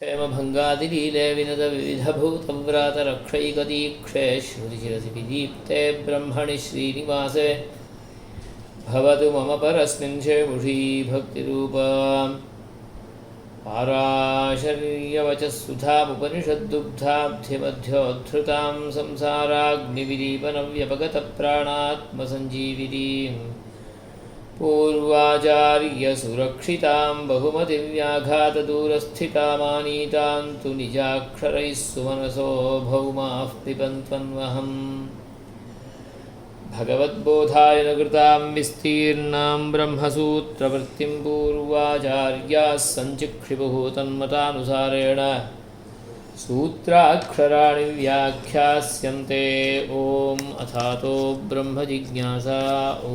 क्षेमभङ्गादिलीले विनदविविधभूतव्रातरक्षैकदीक्षे श्रुतिशिरसि विदीप्ते ब्रह्मणि श्रीनिवासे भवतु मम परस्मिन् शेमुषी भक्तिरूपा पाराशर्यवचः सुधामुपनिषद्दुग्धाब्धिमध्योद्धृतां संसाराग्निविदीपनव्यपगतप्राणात्मसञ्जीविनीं पूर्वाचार्यसुरक्षितां बहुमतिव्याघातदूरस्थितामानीतां तु निजाक्षरैः सुमनसो भौमाः पिबन्त्वन्वहम् भगवद्बोधाय न कृतां विस्तीर्णां ब्रह्मसूत्रवृत्तिं पूर्वाचार्याः सञ्चिक्षिपुः तन्मतानुसारेण सूत्राक्षराणि व्याख्यास्यन्ते। ॐ अथातो ब्रह्मजिज्ञासा। ॐ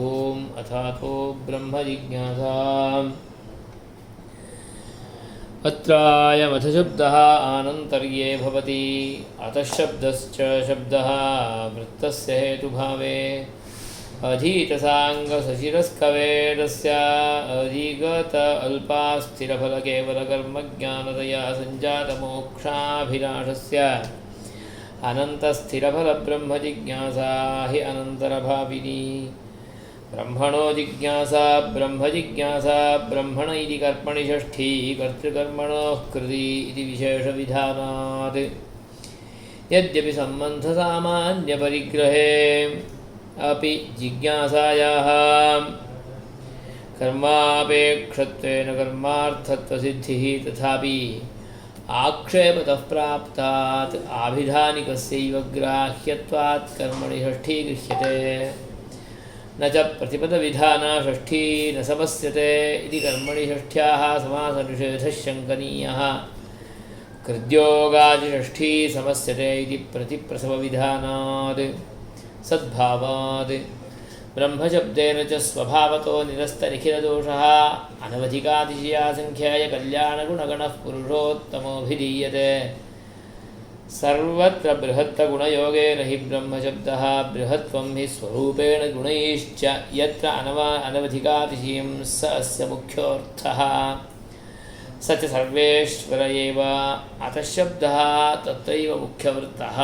अथातो ब्रह्मजिज्ञासा। अत्रायमथशब्दः आनन्तर्ये भवति। अतः शब्दश्च शब्दः वृत्तस्य हेतुभावे अधीतसाङ्गसशिरस्कवेरस्य अधिगत अल्पास्थिरफलकेवलकर्मज्ञानतया सञ्जातमोक्षाभिलाषस्य अनन्तस्थिरफलब्रह्मजिज्ञासा हि अनन्तरभाविनी। ब्रह्मणो जिज्ञासा ब्रह्मजिज्ञासा ब्रह्मण इति कर्मणि षष्ठी कर्तृकर्मणोः कृति इति विशेषविधानात्। यद्यपि सम्बन्धसामान्यपरिग्रहे अपि जिज्ञासायाः कर्मापेक्षत्वेन कर्मार्थत्वसिद्धिः तथापि आक्षेपतः प्राप्तात् आभिधानिकस्यैव ग्राह्यत्वात् कर्मणि षष्ठी गृह्यते। न च प्रतिपदविधाना षष्ठी न समस्यते इति कर्मणि षष्ठ्याः समासनिषेधः शङ्कनीयः। कृद्योगादिषष्ठी समस्यते इति प्रतिप्रसवविधानात् सद्भावात्। ब्रह्मशब्देन च स्वभावतो निरस्तनिखिलदोषः अनवधिकातिशयासङ्ख्यायकल्याणगुणगणः पुरुषोत्तमोऽभिधीयते। सर्वत्र बृहत्तगुणयोगेन हि ब्रह्मशब्दः बृहत्त्वं हि स्वरूपेण गुणैश्च यत्र अनवधिकातिशयं स अस्य मुख्योऽर्थः। स च सर्वेश्वर एव। अतः शब्दः तत्रैव मुख्यवृत्तः।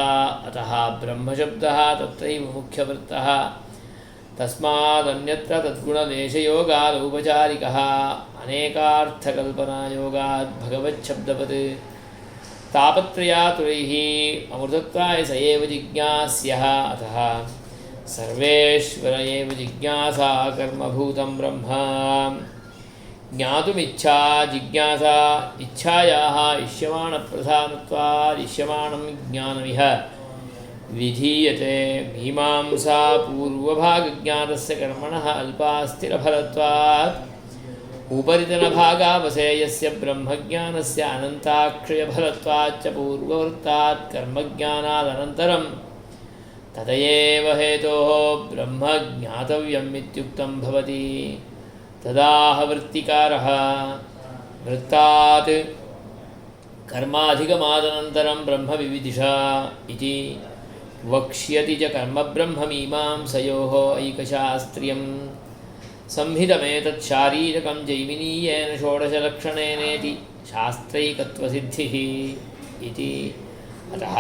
अतः ब्रह्मशब्दः तत्रैव मुख्यवृत्तः। तस्मादन्यत्र तद्गुणदेशयोगादौपचारिकः अनेकार्थकल्पनायोगाद् भगवच्छब्दवत् तापत्रयातुरैः अमृतत्वाय स एव जिज्ञास्यः। अतः सर्वेश्वर एव जिज्ञासा कर्मभूतं ब्रह्म। ज्ञातुमिच्छा जिज्ञासा इच्छायाः इष्यमाणप्रधानत्वात् इष्यमाणं ज्ञानमिह विधीयते। मीमांसा पूर्वभागज्ञातस्य कर्मणः अल्पास्थिरफलत्वात् उपरितनभागावसेयस्य ब्रह्मज्ञानस्य अनन्ताक्षयफलत्वाच्च पूर्ववृत्तात् कर्मज्ञानादनन्तरं तदयेव हेतोः ब्रह्म ज्ञातव्यम् इत्युक्तं भवति। तदाह वृत्तिकारः वृत्तात् कर्माधिगमादनन्तरं ब्रह्मविविदिषा इति वक्ष्यति च कर्मब्रह्ममीमांसयोः ऐकशास्त्र्यम्। संहितमेतच्छारीरकं जैमिनीयेन षोडशलक्षणेनेति शास्त्रैकत्वसिद्धिः इति। अतः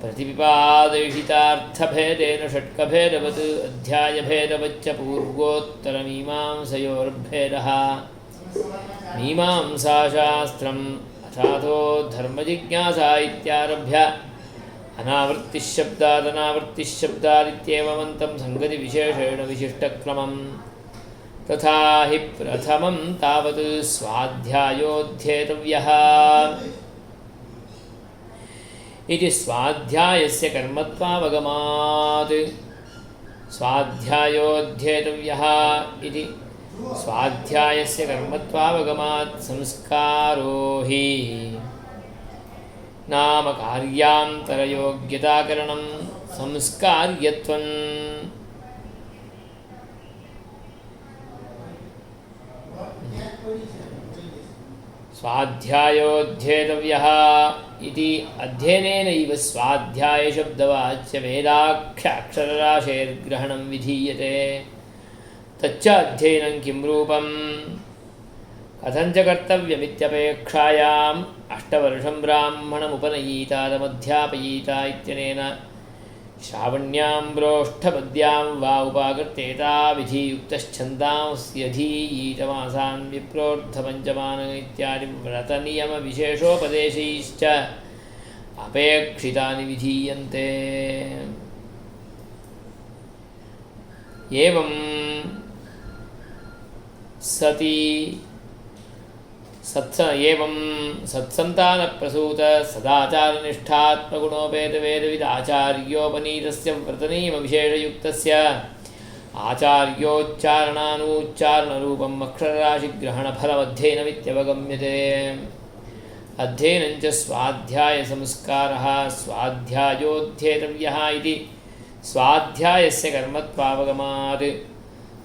प्रतिपिपादितार्थभेदेन षट्कभेदवत् अध्यायभेदवच्च पूर्वोत्तरमीमांसयोर्भेदः। मीमांसाशास्त्रम् अथातो धर्मजिज्ञासा इत्यारभ्य अनावृत्तिशब्दादनावृत्तिशब्दादित्येवमन्तं सङ्गतिविशेषेण विशिष्टक्रमम्। तथा हि प्रथमं तावत् स्वाध्यायोऽध्येतव्यः इति स्वाध्यायस्य कर्मत्वावगमात्। स्वाध्यायोऽध्येतव्यः इति स्वाध्यायस्य कर्मत्वावगमात् संस्कारो हि नाम कार्यान्तरयोग्यताकरणं संस्कार्यत्वम्। स्वाध्यायोऽध्येतव्यः इति अध्ययनेनैव स्वाध्यायशब्दवाच्य वेदाख्याक्षरराशेर्ग्रहणं विधीयते। तच्च अध्ययनं किं रूपम् कथञ्च कर्तव्यमित्यपेक्षायां अष्टवर्षं ब्राह्मणमुपनयीतादमध्यापयीता इत्यनेन श्रावण्याम्रोष्ठपद्यां वा उपाकृतेता विधियुक्तश्छन्दांस्यधीयीतमासान् विप्रोर्धपञ्चमान इत्यादि व्रतनियमविशेषोपदेशैश्च अपेक्षितानि विधीयन्ते। एवं सति सत्सन्तानप्रसूत सदाचारनिष्ठात्मगुणोपेतवेदविदाचार्योपनीतस्य व्रतनियमविशेषयुक्तस्य आचार्योच्चारणानूच्चारणरूपम् अक्षरराशिग्रहणफलमध्ययनमित्यवगम्यते। अध्ययनञ्च स्वाध्यायसंस्कारः स्वाध्यायोऽध्येतव्यः इति स्वाध्यायस्य कर्मत्वावगमात्।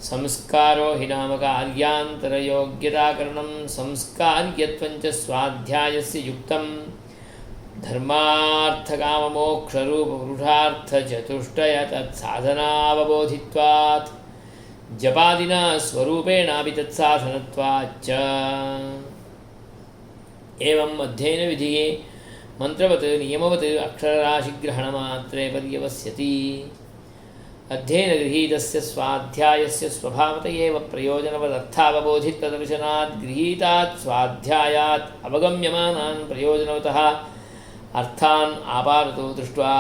संस्कारो हि नाम कार्यान्तरयोग्यताकरणं संस्कार्यत्वञ्च स्वाध्यायस्य युक्तं धर्मार्थकाममोक्षरूपपुरुषार्थचतुष्टय तत्साधनावबोधित्वात् जपादिना स्वरूपेणापि तत्साधनत्वाच्च। एवं अध्ययनविधिये मंत्रवत् नियमवत् अक्षरराशिग्रहणमात्रे पर्यवस्यति। अध्ययनगृहीतस्य स्वाध्यायस्य स्वभावत एव प्रयोजनवदर्थावबोधित्वदर्शनात् गृहीतात् स्वाध्यायात् अवगम्यमानान् प्रयोजनवतः अर्थान् आपादतो दृष्ट्वा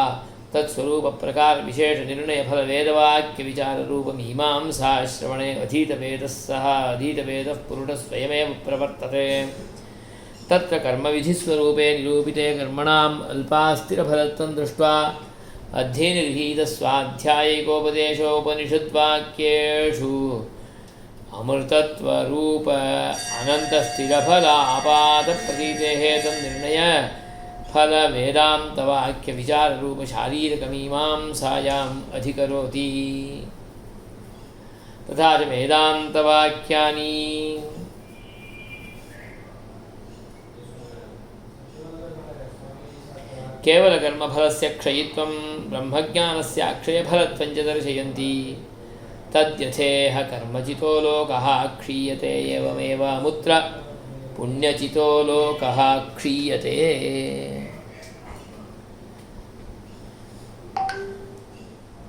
तत्स्वरूपप्रकारविशेषनिर्णयफलवेदवाक्यविचाररूपमीमांसाश्रवणे अधीतवेदः सः अधीतवेदः पुरुषः स्वयमेव प्रवर्तते। तत्र कर्मविधिस्वरूपे निरूपिते कर्मणाम् अल्पास्थिरफलत्वं दृष्ट्वा अध्ययनगृहीतस्वाध्यायिकोपदेशोपनिषद्वाक्येषु अमृतत्वरूप अनन्तस्थिरफलापादप्रतीतेः तन्निर्णय फलवेदान्तवाक्यविचाररूपशारीरकमीमांसायाम् अधिकरोति। तथा च वेदान्तवाक्यानि केवलकर्मफलस्य क्षयित्वं ब्रह्मज्ञानस्य अक्षयफलत्वं च दर्शयन्ति। तद्यथेह कर्मचितो लोकः क्षीयते एवमेव अमुत्र पुण्यचितो लोकः क्षीयते।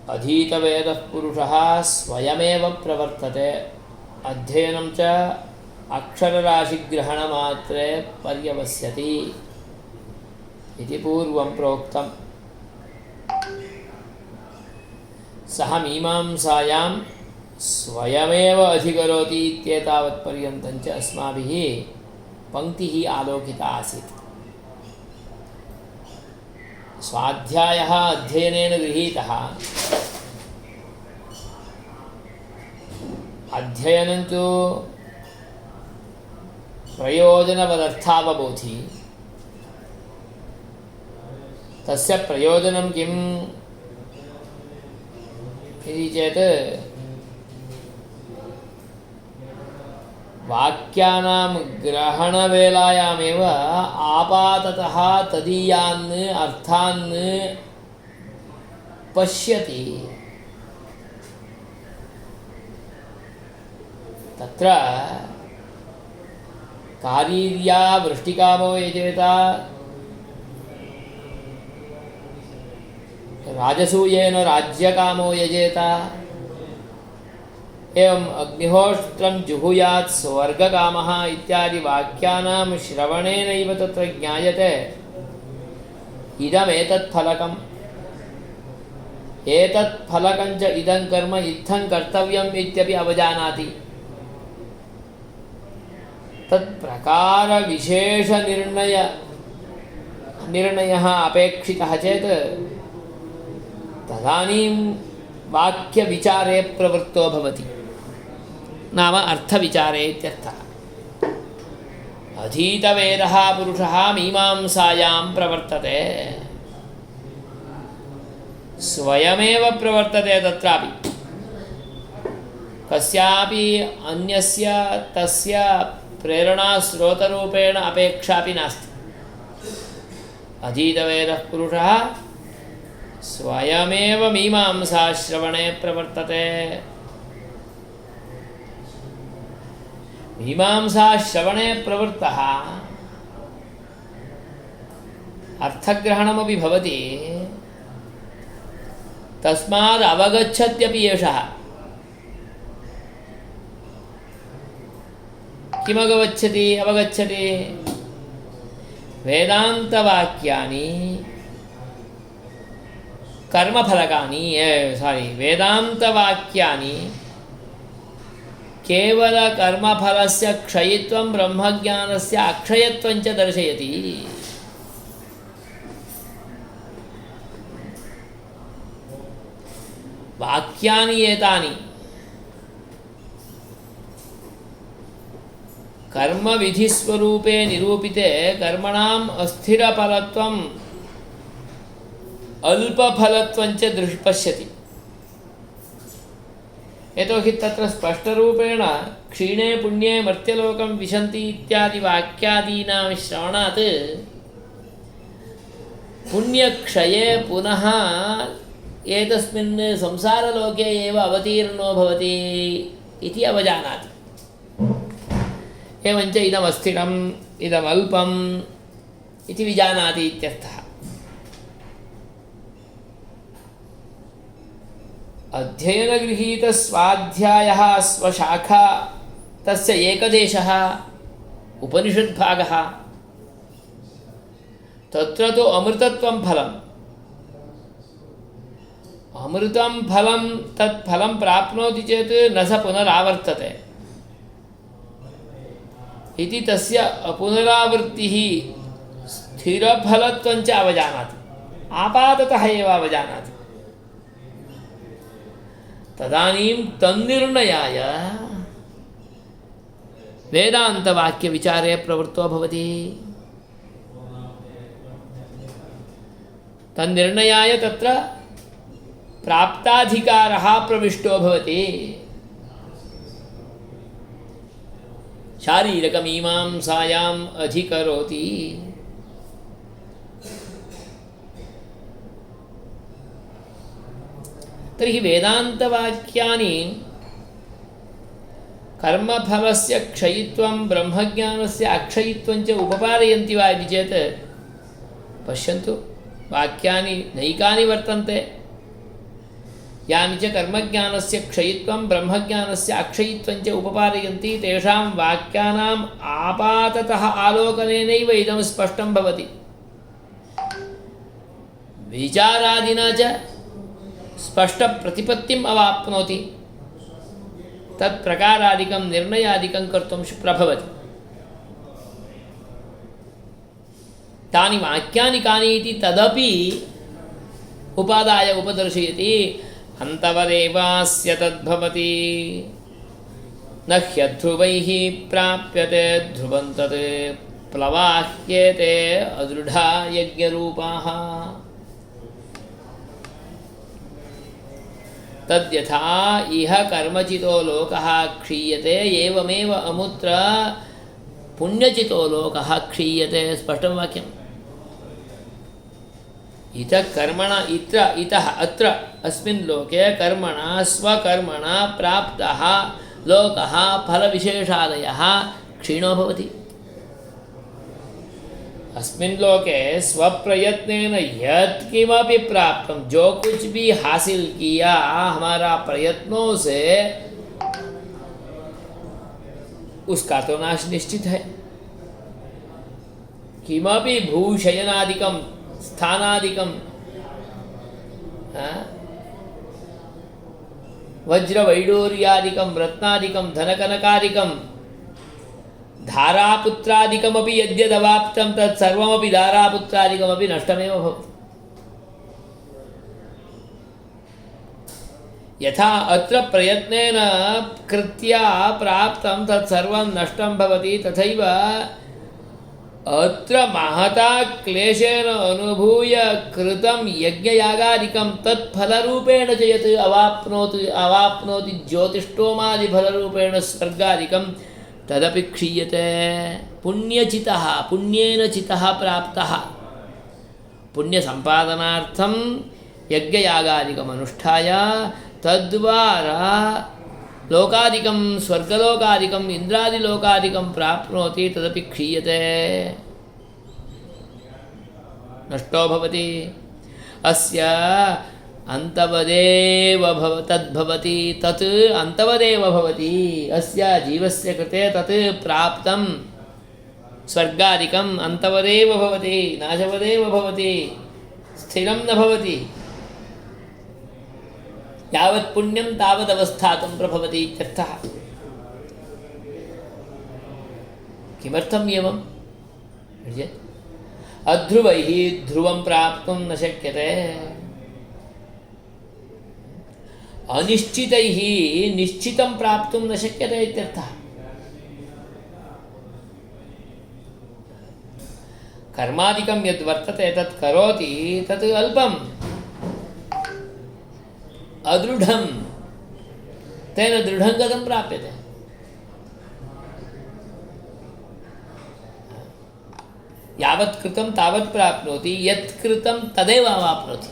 अधीतवेदः पुरुषः स्वयमेव प्रवर्तते। अध्ययनं च अक्षरराशिग्रहणमात्रे पर्यवस्यति इति पूर्वं प्रोक्तम्। सः मीमांसायां स्वयमेव अधिकरोति इत्येतावत्पर्यन्तं च अस्माभिः पङ्क्तिः आलोकिता आसीत्। स्वाध्यायः अध्ययनेन गृहीतः। अध्ययनं तु प्रयोजनवदर्थावबोधि। तस्य प्रयोजनं किम् इति चेत् वाक्यानां ग्रहणवेलायामेव आपाततः तदीयान् अर्थान् पश्यति। तत्र कारीर्या वृष्टिकामो यजेता राजसूयेन राज्यकामो यजेत। एवं अग्निहोत्रं जुहुयात् स्वर्गकामः इत्यादि वाक्यानां श्रवणेनैव तत्र ज्ञायते इदमेतत् फलकम्। एतत् फलकं च इदं कर्म इत्थं कर्तव्यम् इत्यपि अवजानाति। तत्प्रकारविशेषनिर्णयः अपेक्षितः चेत् तदानीं वाक्यविचारे प्रवृत्तो भवति, नाम अर्थविचारे इत्यर्थः। अधीतवेदः पुरुषः मीमांसायां प्रवर्तते, स्वयमेव प्रवर्तते। तत्रापि कस्यापि अन्यस्य तस्य प्रेरणास्रोतरूपेण अपेक्षापि नास्ति। अधीतवेदः पुरुषः स्वयमेव मीमांसाश्रवणे प्रवर्तते। मीमांसाश्रवणे प्रवृत्तः अर्थग्रहणमपि भवति, तस्माद् अवगच्छत्यपि एषः। किमवगच्छति? अवगच्छति वेदान्तवाक्यानि कर्मफलकानि, वेदान्तवाक्यानि केवलकर्मफलस्य क्षयित्वं ब्रह्मज्ञानस्य अक्षयत्वं च दर्शयति। वाक्यानि एतानि कर्म विधिस्वरूपे निरूपिते कर्मणाम् अस्थिरफलत्वम् अल्पफलत्वं च पश्यति। यतोहि तत्र स्पष्टरूपेण क्षीणे पुण्ये मर्त्यलोकं विशन्ति इत्यादि वाक्यादीनां श्रवणात् पुण्यक्षये पुनः एतस्मिन् संसारलोके एव अवतीर्णो भवति इति अवजानाति। एवञ्च इदमस्थिरम् इदमल्पम् इति विजानाति इत्यर्थः। अध्ययनगृहीतस्वाध्यायः स्वशाखा तस्य एकदेशः उपनिषद्भागः, तत्र तु अमृतत्वं फलम्। अमृतं फलं तत् फलं प्राप्नोति चेत् न स पुनरावर्तते इति तस्य पुनरावृत्तिः स्थिरफलत्वं च अवजानाति, आपाततः एव अवजानाति। तदानीं तन्निर्णयाय वेदान्तवाक्यविचारे प्रवृत्तो भवति। तन्निर्णयाय तत्र प्राप्ताधिकारः प्रविष्टो भवति। शारीरकमीमांसायाम् अधिकरोति। तर्हि वेदान्तवाक्यानि कर्मफलस्य क्षयित्वं ब्रह्मज्ञानस्य अक्षयित्वं च उपपादयन्ति वा इति चेत् पश्यन्तु, वाक्यानि नैकानि वर्तन्ते यानि च कर्मज्ञानस्य क्षयित्वं ब्रह्मज्ञानस्य अक्षयित्वं च उपपादयन्ति। तेषां वाक्यानाम् आपाततः आलोकनेनैव इदं स्पष्टं भवति। विचारादिना च स्पष्टप्रतिपत्तिम् अवाप्नोति। तत्प्रकारादिकं निर्णयादिकं कर्तुं प्रभवति। तानि वाक्यानि कानि इति तदपि उपादाय उपदर्शयति। अन्तवदेवास्य तद्भवति न ह्यध्रुवैः प्राप्यते ध्रुवं तत् प्लवाह्येते अदृढा यज्ञरूपाः। तद्यथा इह कर्मचितो लोकः क्षीयते एवमेव अमुत्र पुण्यचितो लोकः क्षीयते। स्पष्टं वाक्यम्। इतः कर्मणा इतः अत्र अस्मिन् लोके कर्मणा स्वकर्मणा प्राप्तः लोकः फलविशेषादयः क्षीणो भवति। अस्मिन् लोके स्वप्रयत्नेन यत्किमपि प्राप्तम, जो कुछ भी हासिल किया हमारा प्रयत्नों से, उसका तो नाश निश्चित है। किमपि भूशयनादिकं स्थानादिकं वज्रवैडूर्यादिकं रत्नादिकं धनकनकादिकं धारापुत्रादिकमपि यद्यदवाप्तं तत्सर्वमपि धारापुत्रादिकमपि नष्टमेव भवति। यथा अत्र प्रयत्नेन कृत्या प्राप्तं तत्सर्वं नष्टं भवति, तथैव अत्र महता क्लेशेन अनुभूय कृतं यज्ञयागादिकं तत्फलरूपेण च यत् अवाप्नोति ज्योतिष्टोमादिफलरूपेण स्वर्गादिकं तदपि क्षीयते। पुण्यचितः पुण्येन चितः प्राप्तः पुण्यसम्पादनार्थं यज्ञयागादिकमनुष्ठाय तद्वारा लोकादिकं स्वर्गलोकादिकम् इंद्रादिलोकादिकं प्राप्नोति, तदपि क्षीयते। नष्टो भवति। अस्य अन्तवदेव तद्भवति, तत् अन्तवदेव भवति। अस्य जीवस्य कृते तत् प्राप्तं स्वर्गादिकम् अन्तवदेव भवति, नाशवदेव भवति, स्थिरं न भवति। यावत् पुण्यं तावदवस्थातुं प्रभवति इत्यर्थः। किमर्थम् एवम्? अध्रुवैः ध्रुवं प्राप्तुं न शक्यते, अनिश्चितैः निश्चितं प्राप्तुं न शक्यते इत्यर्थः। कर्मादिकं यद् वर्तते तत् करोति, तत् अल्पम्, अदृढं, तेन दृढं कथं प्राप्यते? यावत् कृतं तावत् प्राप्नोति, यत् कृतं तदेव अवाप्नोति।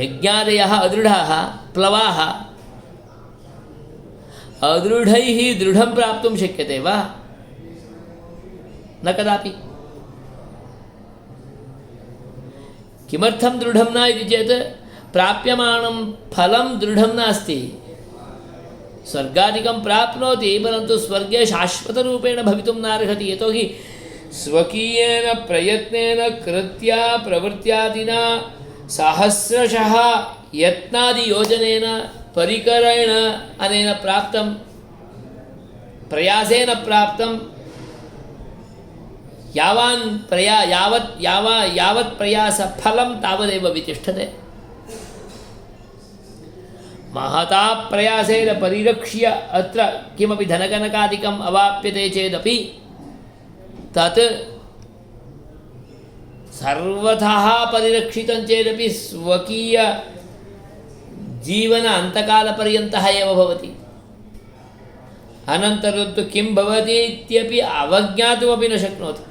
यज्ञादयः अदृढाः प्लवाः, अदृढैः दृढं प्राप्तुं शक्यते वा? न कदापि। किमर्थं दृढं न इति चेत् प्राप्यमाणं फलं दृढं नास्ति। स्वर्गादिकं प्राप्नोति, परन्तु स्वर्गे शाश्वतरूपेण भवितुं नार्हति। यतोहि स्वकीयेन प्रयत्नेन कृत्या प्रवृत्त्यादिना सहस्रशः यत्नादियोजनेन परिकरेण अनेन प्राप्तं, प्रयासेन प्राप्तं यावत् प्रयासफलं तावदेव वितिष्ठते। महता प्रयासेन परिरक्ष्य अत्र किमपि धनकनकादिकम् अवाप्यते चेदपि तत् सर्वतः परिरक्षितं चेदपि स्वकीय जीवन अन्तकालपर्यन्तः एव भवति। अनन्तरं तु किं भवति इत्यपि अवज्ञातुमपि न शक्नोति।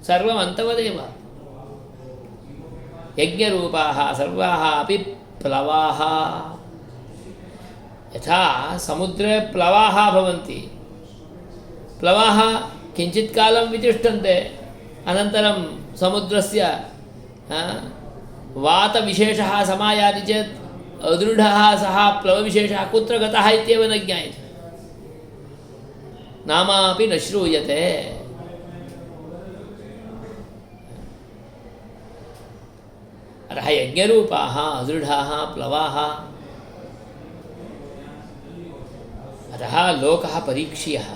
सर्वम् अन्तवदेव। यज्ञरूपाः सर्वाः अपि प्लवाः। यथा समुद्रे प्लवाः भवन्ति, प्लवाः किञ्चित् कालं वितिष्ठन्ते, अनन्तरं समुद्रस्य वातविशेषः समायाति चेत् अदृढः सः प्लवविशेषः कुत्र गतः इत्येव न ज्ञायते, नामापि न श्रूयते। अतः यज्ञरूपाः अदृढाः प्लवाः। अतः लोकः परीक्ष्यः।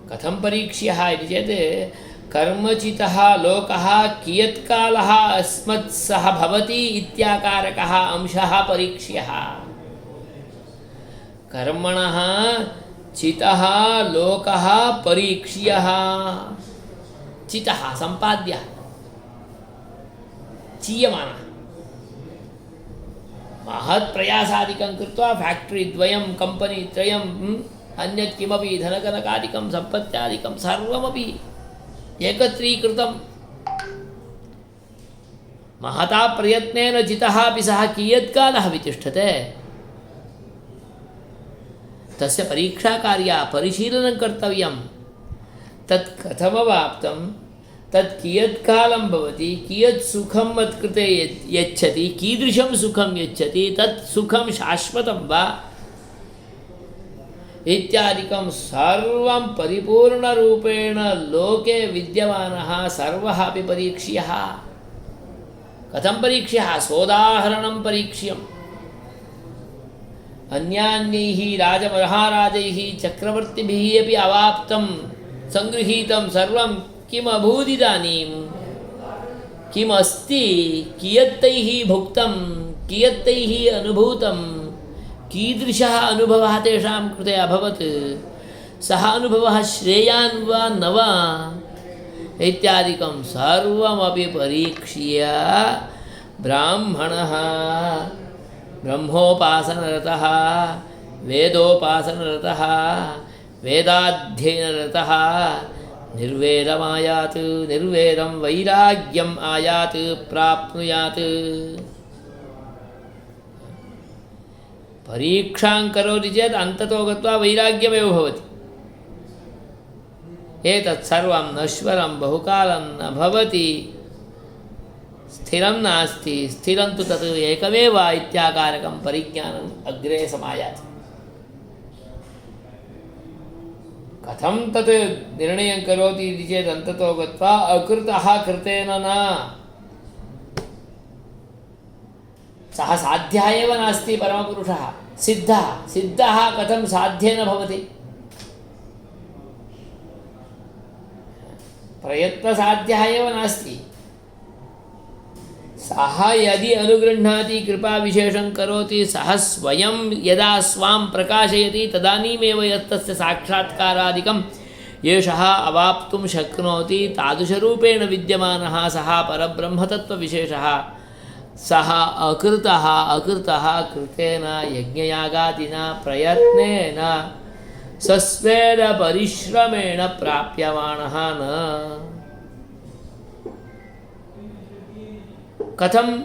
कथं परीक्ष्यः इति चेत् कर्मचितः लोकः कियत्कालः अस्मत्सह भवति इत्याकारकः अंशः परीक्ष्यः। कर्मणः चितः लोकः परीक्ष्यः। चितः सम्पाद्यः, चीयमानः। महत् प्रयासादिकं कृत्वा फैक्ट्री द्वयं कंपनी त्रयं अन्यत् किमपि धनकनकादिकं सम्पत्त्यादिकं सर्वमपि एकत्रीकृतं महता प्रयत्नेन जितः अपि सः कियत्कालः वितिष्ठते, तस्य परीक्षाकार्या परिशीलनं कर्तव्यं। तत् कथमवाप्तं, तत् कियत्कालं भवति, कियत् सुखं मत्कृते यच्छति, कीदृशं सुखं यच्छति, तत् सुखं शाश्वतं वा इत्यादिकं सर्वं परिपूर्णरूपेण लोके विद्यमानः सर्वः अपि परीक्ष्यः। कथं परीक्ष्यः? सोदाहरणं परीक्ष्यम्। अन्यान्यैः राजमहाराजैः चक्रवर्तिभिः अपि अवाप्तं सङ्गृहीतं सर्वं किम् अभूत् इदानीं, किम् अस्ति, कियत्तैः भुक्तं, कियत्तैः अनुभूतं, कीदृशः अनुभवः तेषां कृते अभवत्, सः अनुभवः श्रेयान् वा न वा इत्यादिकं सर्वमपि परीक्ष्य ब्राह्मणः ब्रह्मोपासनरतः, वेदोपासनरतः, वेदाध्ययनरतः निर्वेदमायात्, निर्वेदं वैराग्यम् आयात् प्राप्नुयात्। परीक्षां करोति चेत् अन्ततो गत्वा वैराग्यमेव भवति। एतत् सर्वं नश्वरं बहुकालं न भवति, स्थिरं नास्ति, स्थिरं तु तत् एकमेव इत्याकारकं परिज्ञानम् अग्रे समायाति। कथं तत् निर्णयं करोति इति चेत् अन्ततो गत्वा अकृतः कृतेन न, सः साध्यः एव नास्ति परमपुरुषः, सिद्धः कथं साध्येन भवति? प्रयत्नसाध्यः एव नास्ति। सः यदि अनुगृह्णाति, कृपाविशेषं करोति, सः स्वयं यदा स्वां प्रकाशयति तदानीमेव यत्तस्य साक्षात्कारादिकं येषः अवाप्तुं शक्नोति, तादृशरूपेण विद्यमानः सः परब्रह्मतत्त्वविशेषः, सः अकृतः कृतेन यज्ञयागादिना प्रयत्नेन स्वस्वेन परिश्रमेण प्राप्यमाणः न। कथम्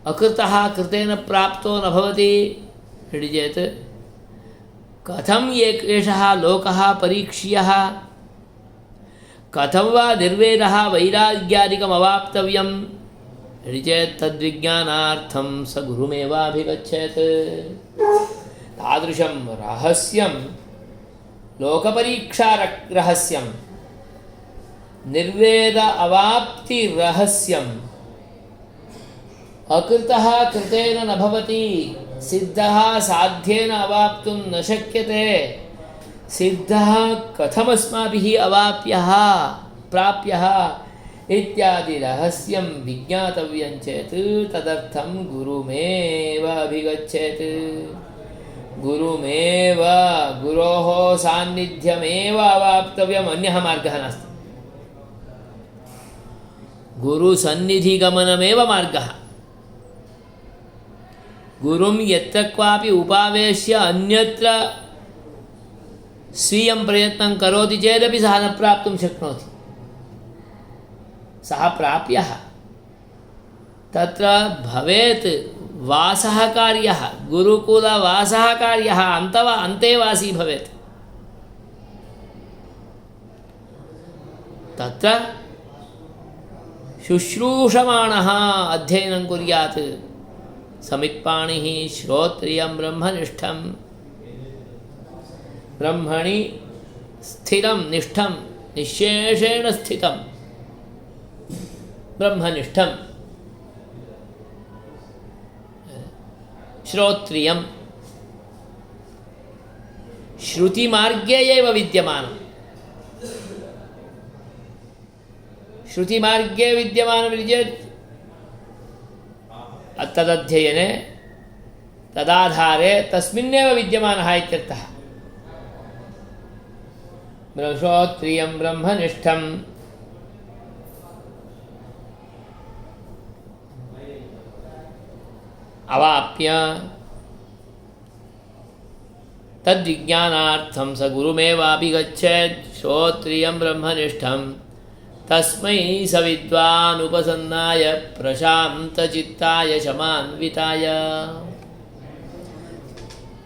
अकृतः कृतेन प्राप्तो न भवति इति चेत्, कथम् एषः लोकः परीक्ष्यः, कथं वा निर्वेदः वैराग्यादिकम् अवाप्तव्यम् इति चेत् तद्विज्ञानार्थं स गुरुमेवाभिगच्छेत्। तादृशं रहस्यं, लोकपरीक्षारहस्यं, निर्वेद अवाप्ति रहस्यम् अकृतः कृतेन न भवति, सिद्धः साध्येन अवाप्तुं न शक्यते, सिद्धः कथमस्माभिः अवाप्यः प्राप्यः इत्यादि रहस्यं विज्ञातव्यं चेत् तदर्थं गुरुमेव अभिगच्छेत्। गुरोः सान्निध्यमेव अवाप्तव्यम्, अन्यः मार्गः नास्ति। गुरुसन्निधिगमनमेव मार्गः। गुरुं यत्र क्वापि उपावेश्य अन्यत्र स्वीयं प्रयत्नं करोति चेदपि सः न प्राप्तुं शक्नोति। सः प्राप्यः तत्र भवेत् वासः कार्यः, गुरुकुलवासः कार्यः, अन्तेवासी भवेत्। तत्र शुश्रूषमाणः अध्ययनं कुर्यात्, समित्पाणिः श्रोत्रियं ब्रह्मनिष्ठं, ब्रह्मणि स्थिरं निष्ठं, निःशेषेण स्थितं ब्रह्मनिष्ठं, श्रोत्रियं श्रुतिमार्गे एव विद्यमानं, श्रुतिमार्गे विद्यमानमिति चेत् तदध्ययने तदाधारे तस्मिन्नेव विद्यमानः इत्यर्थः। श्रोत्रियं ब्रह्मनिष्ठं अवाप्य तद्विज्ञानार्थं स गुरुमेवाभिगच्छेत्। श्रोत्रियं ब्रह्मनिष्ठं तस्मै स विद्वान् उपसन्नाय प्रशान्तचित्ताय शमान्विताय।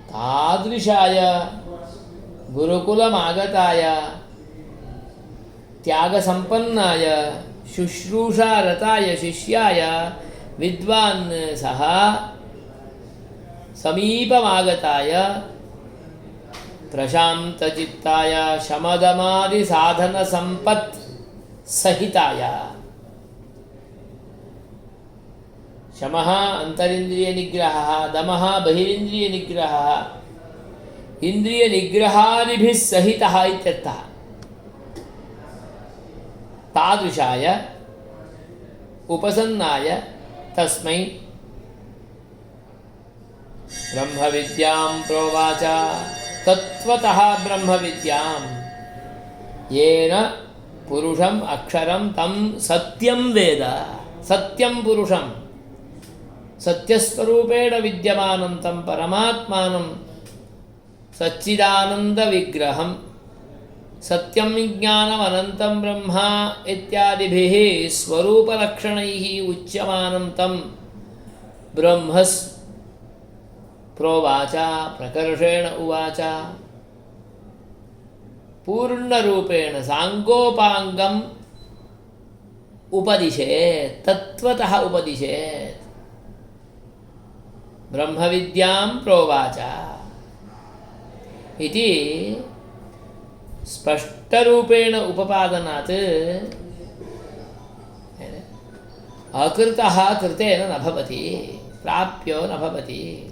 तादृशाय गुरुकुलमागताय त्यागसम्पन्नाय शुश्रूषारताय शिष्याय विद्वान् सः समीपमागताय प्रशान्तचित्ताय शमदमादिसाधनसम्पत् सहिताय। शमः अन्तरिन्द्रियनिग्रहः, दमः बहिरिन्द्रियनिग्रहः, इन्द्रियनिग्रहादिभिः सहितः इत्यर्थः। तादृशाय उपसन्नाय तस्मै ब्रह्मविद्यां प्रोवाच। तत्त्वतः ब्रह्मविद्यां येन पुरुषम् अक्षरं तं सत्यं वेद। सत्यं पुरुषं सत्यस्वरूपेण विद्यमानं तं परमात्मानं सच्चिदानन्दविग्रहं सत्यं ज्ञानमनन्तं ब्रह्मा इत्यादिभिः स्वरूपलक्षणैः उच्यमानं तं ब्रह्मस् प्रोवाच प्रकर्षेण उवाच पूर्णरूपेण साङ्गोपाङ्गम् उपदिशेत् तत्त्वतः उपदिशेत् ब्रह्मविद्यां प्रोवाच इति स्पष्टरूपेण उपपादनात् अकृतः कृतेन न भवति, प्राप्यो न भवति।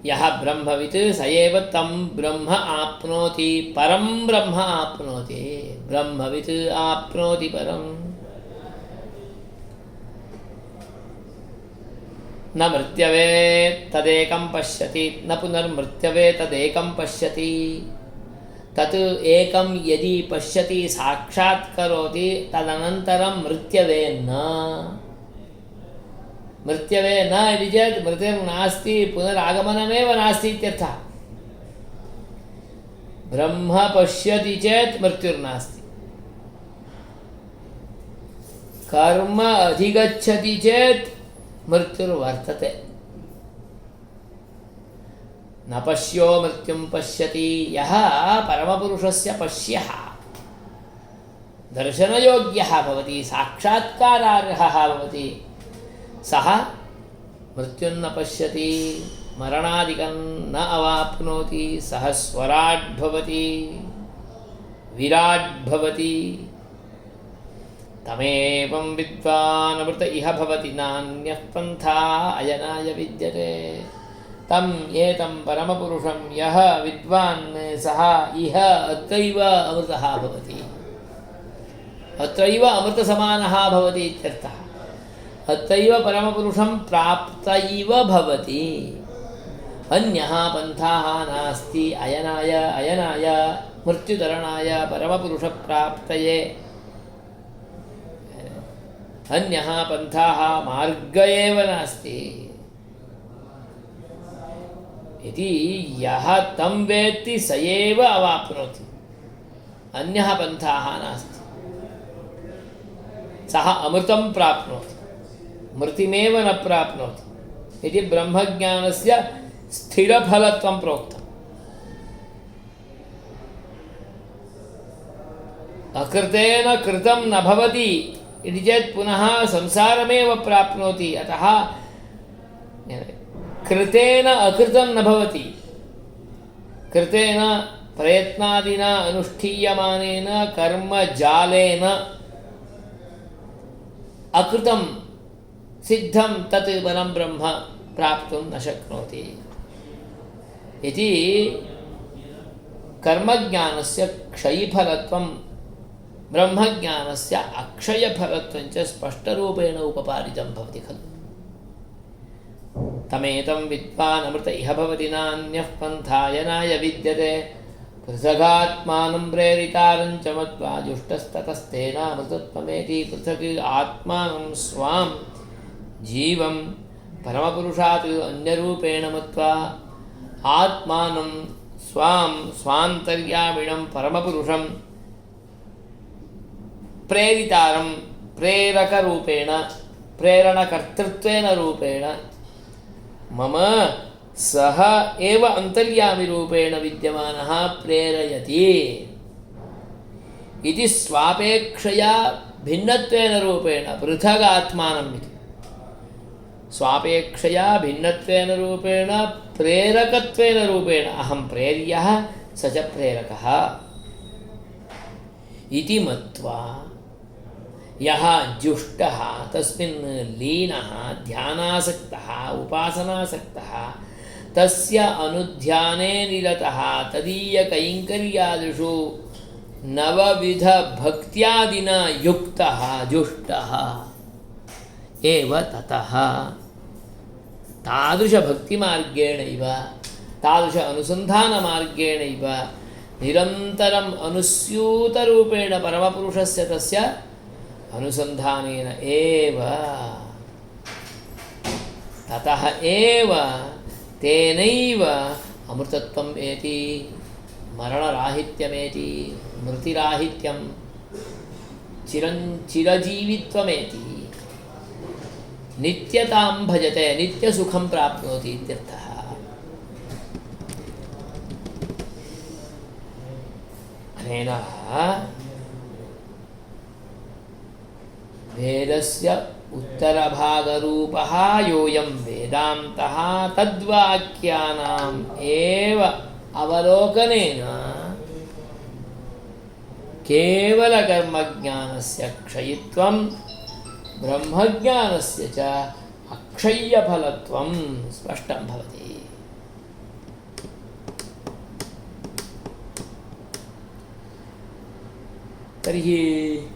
यः ब्रह्मवित् स एव तं ब्रह्म आप्नोति, परं ब्रह्म आप्नोति। ब्रह्मवित् आप्नोति परम्। न मृत्यवेत् तदेकं पश्यति, न पुनर्मृत्यवेत् तदेकं पश्यति। तत् एकं यदि पश्यति साक्षात्करोति तदनन्तरं मृत्यवे न। मृत्यवे न इति चेत् मृतिर्नास्ति, पुनरागमनमेव नास्ति इत्यर्थः। ब्रह्म पश्यति चेत् मृत्युर्नास्ति, कर्म अधिगच्छति चेत् मृत्युर्वर्तते। न पश्यो मृत्युं पश्यति यः परमपुरुषस्य पश्यः दर्शनयोग्यः भवति, साक्षात्कारार्हः भवति, सः मृत्युं न पश्यति, मरणादिकं न अवाप्नोति, सः स्वराट् भवति, विराट् भवति। तमेवं विद्वान् अमृत इह भवति, नान्यः पन्था अयनाय विद्यते। तम् एतं परमपुरुषं यः विद्वान् सः इह अत्रैव अमृतः भवति, अत्रैव अमृतसमानः भवति इत्यर्थः। अत्रैव परमपुरुषं प्राप्तैव भवति, अन्यः पन्थाः नास्ति अयनाय मृत्युतरणाय परमपुरुषप्राप्तये। अन्यः पन्थाः मार्ग एव नास्ति इति यः तं वेत्ति स एव अवाप्नोति, अन्यः पन्थाः नास्ति। सः अमृतं प्राप्नोति, मृतिमेव न प्राप्नोति इति ब्रह्मज्ञानस्य स्थिरफलत्वं प्रोक्तम्। अकृतेन कृतं न भवति इति चेत् पुनः संसारमेव प्राप्नोति। अतः कृतेन अकृतं न भवति, कृतेन प्रयत्नादिना अनुष्ठीयमानेन कर्मजालेन अकृतं सिद्धं तत् परं ब्रह्म प्राप्तुं न शक्नोति इति कर्मज्ञानस्य क्षयीफलत्वं ब्रह्मज्ञानस्य अक्षयफलत्वं च स्पष्टरूपेण उपपादितं भवति खलु। तमेतं विद्वान् अमृत इह भवति, नान्यः पन्थायनाय विद्यते। पृथगात्मानं प्रेरितारं च मत्वा जुष्टस्ततस्तेनामृतत्वमेति। पृथक् आत्मानं स्वां जीवं परमपुरुषात् अन्यरूपेण मत्वा आत्मानं स्वां स्वान्तर्यामिणं परमपुरुषं प्रेरितारं प्रेरकरूपेण प्रेरणकर्तृत्वेन रूपेण मम सह एव अन्तर्यामिरूपेण विद्यमानः प्रेरयति इति स्वापेक्षया भिन्नत्वेन रूपेण पृथगात्मानम् इति स्वापेक्षया भिन्नत्वेन रूपेण प्रेरकत्वेन रूपेण अहं प्रेर्यः स च प्रेरकः इति मत्वा यः जुष्टः तस्मिन् लीनः ध्यानासक्तः उपासनासक्तः तस्य अनुध्याने निरतः तदीयकैङ्कर्यादिषु नवविधभक्त्यादिना युक्तः जुष्टः एव ततः तादृशभक्तिमार्गेणैव तादृश अनुसन्धानमार्गेणैव निरन्तरम् अनुस्यूतरूपेण परमपुरुषस्य तस्य अनुसन्धानेन एव ततः एव तेनैव अमृतत्वम् एति मरणराहित्यमेति मृतिराहित्यं चिरजीवित्वमेति नित्यतां भजते नित्यसुखं प्राप्नोति इत्यर्थः। अनेन वेदस्य उत्तरभागरूपः योऽयं वेदान्तः तद्वाक्यानाम् एव अवलोकनेन केवलकर्मज्ञानस्य क्षयित्वं ब्रह्मज्ञानस्य च अक्षय्यफलत्वं स्पष्टं भवति। तर्हि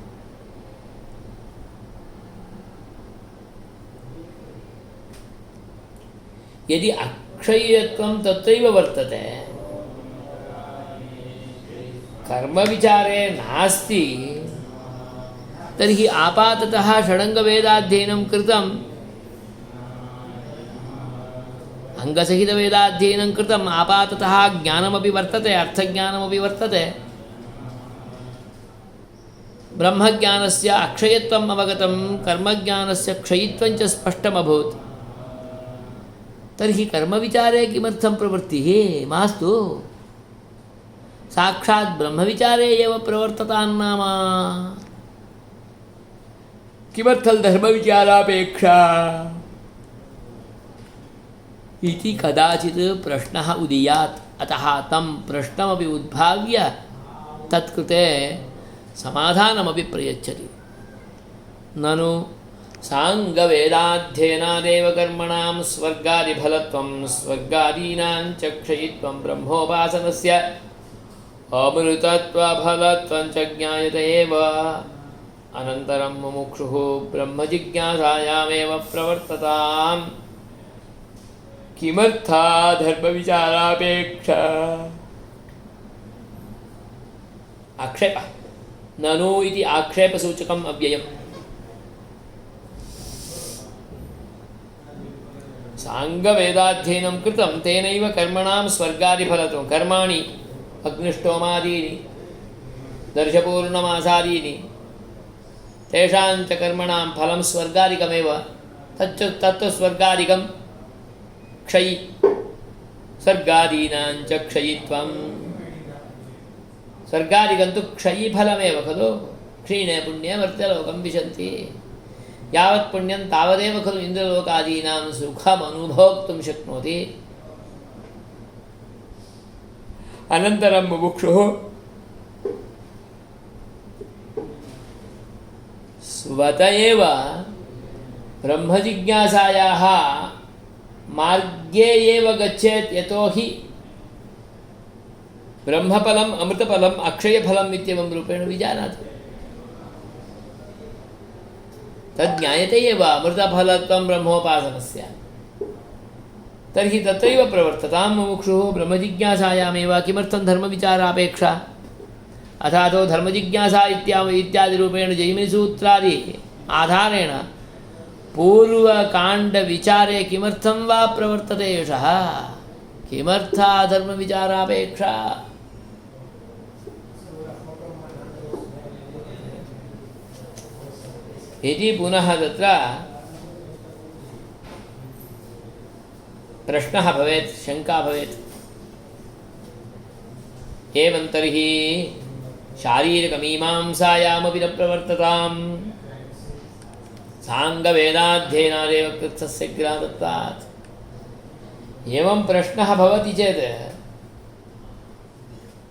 यदि अक्षय्यत्वं तत्रैव वर्तते, कर्मविचारे नास्ति, तर्हि आपाततः षडङ्गवेदाध्ययनं कृतम्, अङ्गसहितवेदाध्ययनं कृतम्, आपाततः ज्ञानमपि वर्तते, अर्थज्ञानमपि वर्तते, ब्रह्मज्ञानस्य अक्षयत्वम् अवगतं, कर्मज्ञानस्य क्षयित्वं च स्पष्टमभूत्, तर्हि कर्मविचारे किमर्थं प्रवृत्तिः मास्तु? साक्षात् ब्रह्मविचारे एव प्रवर्ततान्नाम किमर्थं धर्मविचारापेक्षा इति कदाचित् प्रश्नः उदीयात्। अतः तं प्रश्नमपि उद्भाव्य तत्कृते समाधानमपि प्रयच्छति। ननु साङ्गवेदाध्ययनादेव कर्मणां स्वर्गादिफलत्वं स्वर्गादीनां च क्षयित्वं ब्रह्मोपासनस्य अमृतत्वफलत्वं च ज्ञायते एव। अनन्तरं मुमुक्षुः ब्रह्मजिज्ञासायामेव प्रवर्तताम्। किमर्था धर्मविचारापेक्षा? आक्षेपः ननु इति आक्षेपसूचकम् अव्ययम्। साङ्गवेदाध्ययनं कृतं तेनैव कर्मणां स्वर्गादिफलत्वं, कर्माणि अग्निष्टोमादीनि दर्शपूर्णमासादीनि तेषां च कर्मणां फलं स्वर्गादिकमेव। तत्तु स्वर्गादिकं क्षयि स्वर्गादीनां च क्षयित्वं। स्वर्गादिकं तु क्षयिफलमेव खलु। क्षीणे पुण्ये मर्त्यलोकं विशन्ति। यावत् पुण्यं तावदेव खलु इन्द्रलोकादीनां सुखमनुभोक्तुं शक्नोति। अनन्तरं मुमुक्षुः स्वत एव ब्रह्मजिज्ञासायाः मार्गे एव गच्छेत्। यतोहि ब्रह्मफलम् अमृतफलम् अक्षयफलम् इत्येवं रूपेण विजानाति। तज्ज्ञायते एव अमृतफलत्वं ब्रह्मोपासनस्य। तर्हि तत्रैव प्रवर्ततां मुमुक्षुः ब्रह्मजिज्ञासायामेव। किमर्थं धर्मविचारापेक्षा? अथातो धर्मजिज्ञासा इत्यादिरूपेण जैमिनिसूत्रादि आधारेण पूर्वकाण्डविचारे किमर्थं वा प्रवर्तते एषः? किमर्था धर्मविचारापेक्षा? यदि पुनः तत्र प्रश्नः भवेत्, शङ्का भवेत्, एवं तर्हि शारीरकमीमांसायामपि न प्रवर्तताम्। साङ्गवेदाध्ययनादेव कृत्स्थस्य ज्ञातत्वात्। एवं प्रश्नः भवति चेत्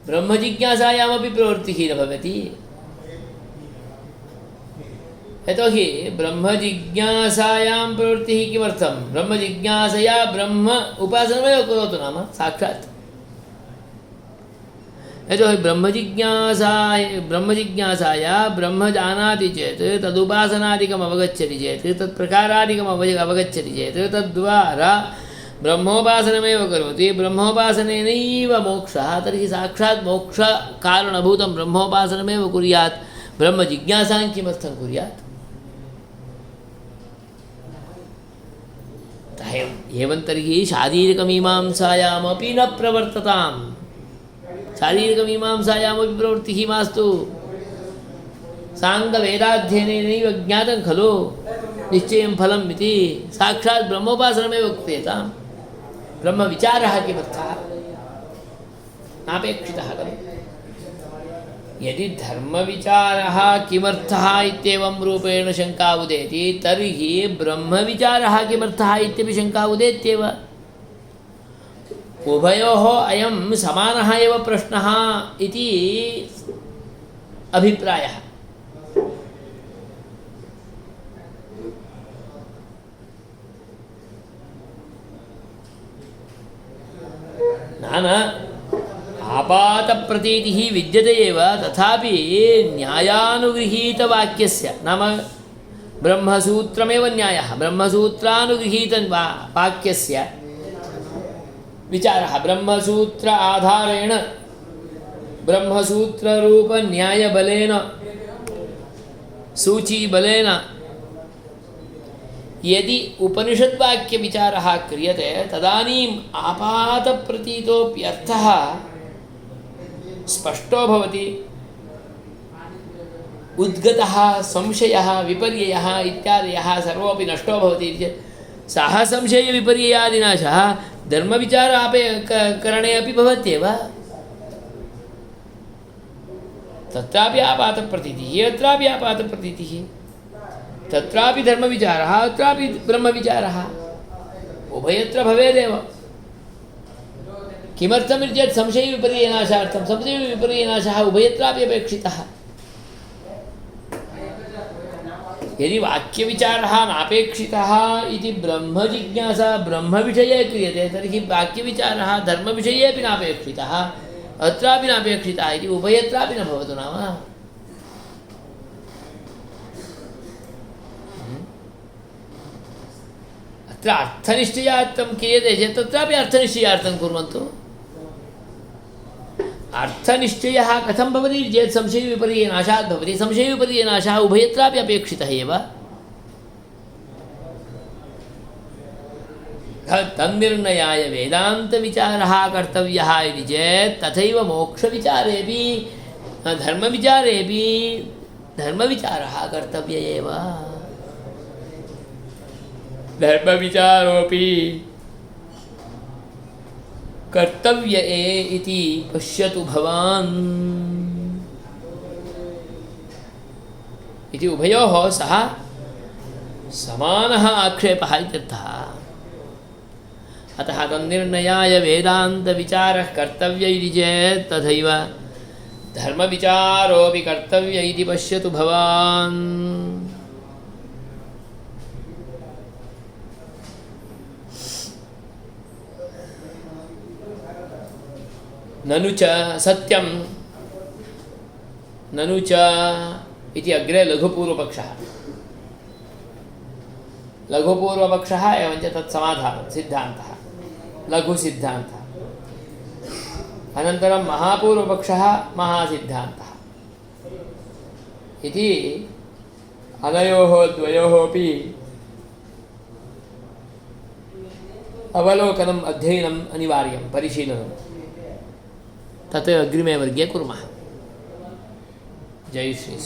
ब्रह्मजिज्ञासायामपि प्रवृत्तिः न भवति। यतोहि ब्रह्मजिज्ञासायां प्रवृत्तिः किमर्थं? ब्रह्मजिज्ञासया ब्रह्म उपासनमेव करोतु नाम साक्षात्। यतोहि ब्रह्मजिज्ञासाया ब्रह्म जानाति चेत् तदुपासनादिकम् अवगच्छति चेत् तत्प्रकारादिकम् अवगच्छति चेत् तद्वारा ब्रह्मोपासनमेव करोति। ब्रह्मोपासनेनैव मोक्षः। तर्हि साक्षात् मोक्षकारणभूतं ब्रह्मोपासनमेव कुर्यात्। ब्रह्मजिज्ञासां किमर्थं कुर्यात्? एवं तर्हि शारीरकमीमांसायामपि न प्रवर्तताम्। शारीरकमीमांसायामपि प्रवृत्तिः मास्तु। साङ्गवेदाध्ययनेनैव ज्ञातं खलु। निश्चयं फलम् इति साक्षात् ब्रह्मोपासनमेव उक्त्येतां ब्रह्मविचारः किमर्थः नापेक्षितः खलु यदि धर्मविचारः किमर्थः इत्येवं रूपेण शङ्का उदेति तर्हि ब्रह्मविचारः किमर्थः इत्यपि शङ्का उदेत्येव उभयोः अयं समानः एव प्रश्नः इति अभिप्रायः नान आपातप्रतीतिः विद्यते एव तथापि न्यायानुगृहीतवाक्यस्य नाम ब्रह्मसूत्रमेव न्यायः ब्रह्मसूत्रानुगृहीतवाक्यस्य विचारः ब्रह्मसूत्र आधारेण ब्रह्मसूत्ररूपन्यायबलेन सूचीबलेन यदि उपनिषद्वाक्यविचारः क्रियते तदानीम् आपातप्रतीतोऽप्यर्थः स्पष्टो भवति उद्गतः संशयः विपर्ययः इत्यादयः सर्वोपि नष्टो भवति चेत् सः संशयविपर्ययादिनाशः धर्मविचारापे अपि भवत्येव तत्रापि आपातप्रतीतिः अत्रापि आपातप्रतीतिः तत्रापि धर्मविचारः अत्रापि ब्रह्मविचारः उभयत्र भवेदेव किमर्थमिति चेत् संशयविपर्ययनाशार्थं संशयविपर्ययनाशः उभयत्रापि अपेक्षितः यदि वाक्यविचारः नापेक्षितः इति ब्रह्मजिज्ञासा ब्रह्मविषये क्रियते तर्हि वाक्यविचारः धर्मविषये अपि नापेक्षितः अत्रापि नापेक्षितः इति उभयत्रापि न भवतु नाम अत्र अर्थनिश्चयार्थं क्रियते चेत् तत्रापि अर्थनिश्चयार्थं कुर्वन्तु अर्थनिश्चयः कथं भवति चेत् संशयविपर्ययनाशात् भवति संशयविपर्ययनाशः उभयत्रापि अपेक्षितः एव तन्निर्णयाय वेदान्तविचारः कर्तव्यः इति चेत् तथैव मोक्षविचारेपि धर्मविचारेपि धर्मविचारः कर्तव्य एव धर्मविचारोऽपि कर्तव्य इति पश्यतु भवान् इति उभयोः सः समानः आक्षेपः इत्यर्थः अतः तन्निर्णयाय वेदान्तविचारः कर्तव्य इति चेत् तथैव धर्मविचारोऽपि कर्तव्य इति पश्यतु भवान् ननु च सत्यं ननु च इति अग्रे लघुपूर्वपक्षः लघुपूर्वपक्षः एवञ्च तत्समाधानं सिद्धान्तः लघुसिद्धान्तः अनन्तरं महापूर्वपक्षः महासिद्धान्तः इति अनयोः द्वयोः अपि अवलोकनम् अध्ययनम् अनिवार्यं परिशीलनं तत् अग्रिमे वर्गे कुर्मः जय श्री